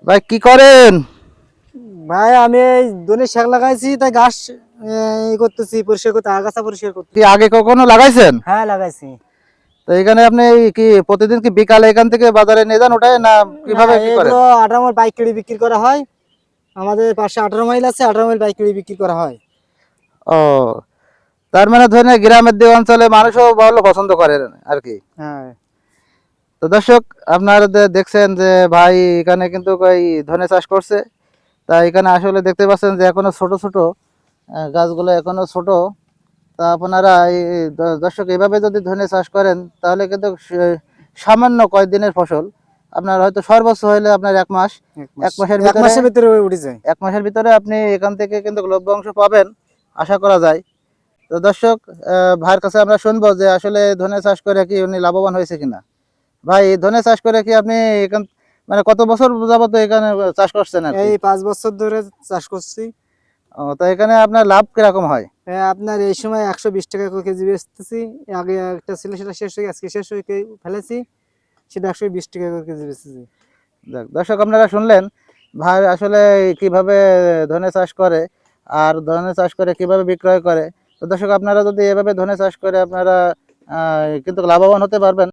ভাই কি করেন? ভাই আমি এই ধনে শাক লাগাইছি, তাই ঘাস করতেছি, পরিষ্কার করতে, আগাছা পরিষ্কার কি করতেছি। আগে কখনো লাগাইছেন? হ্যাঁ, লাগাইছি। তো এখানে আপনি কি প্রতিদিন কি বিকালে এখান থেকে বাজারে নিয়ে যান ওটাই না না, কিভাবে কি করেন? এগুলো 18 মাইল পাইকারি বিক্রি করা হয়। আমাদের পাশে 18 মাইল আছে, 18 মাইল পাইকারি বিক্রি করা হয়। ও, তার মানে ধরেন গ্রামের দিকে অঞ্চলে মানুষও ভালো পছন্দ করেন আর কি। হ্যাঁ। তো দর্শক, আপনারা দেখছেন যে ভাই এখানে কিন্তু এই ধনে চাষ করছে। তা এখানে আসলে দেখতে পাচ্ছেন যে এখনো ছোট ছোট গাছগুলো এখনো ছোট। তা আপনারা দর্শক এইভাবে যদি ধনে চাষ করেন তাহলে কিন্তু সামান্য কয়েকদিনের ফসল আপনার হয়তো সর্বোচ্চ হইলে আপনার 1 মাস, এক মাস, 1 মাসের এক ভিতরে মাসের ভিতরে উঠে যায়। 1 মাসের ভিতরে আপনি এখান থেকে কিন্তু লভ্যাংশ পাবেন আশা করা যায়। তো দর্শক, ভাইয়ের কাছে আমরা শুনবো যে আসলে ধনে চাষ করে কি উনি লাভবান হয়েছে কিনা। ভাই, ধনে চাষ করে কি আপনি এখান মানে কত বছর যাবত এখানে চাষ করছেন আর কি? এই 5 বছর ধরে চাষ করছি। ও, তো এখানে আপনার লাভ কিরকম হয়? আপনার এই সময় 120 টাকা করে কেজি বেচতেছি। আগে একটা ছিল, সেটা শেষ হয়ে আজকে শেষ হয়ে ফেলেছি, সেটা 120 টাকা করে কেজি বেচতেছি। যাক, দর্শক আপনারা শুনলেন ভাই আসলে কিভাবে ধনে চাষ করে আর ধনে চাষ করে কিভাবে বিক্রয় করে। তো দর্শক, আপনারা যদি এভাবে ধনে চাষ করে আপনারা কিন্তু লাভবান হতে পারবেন।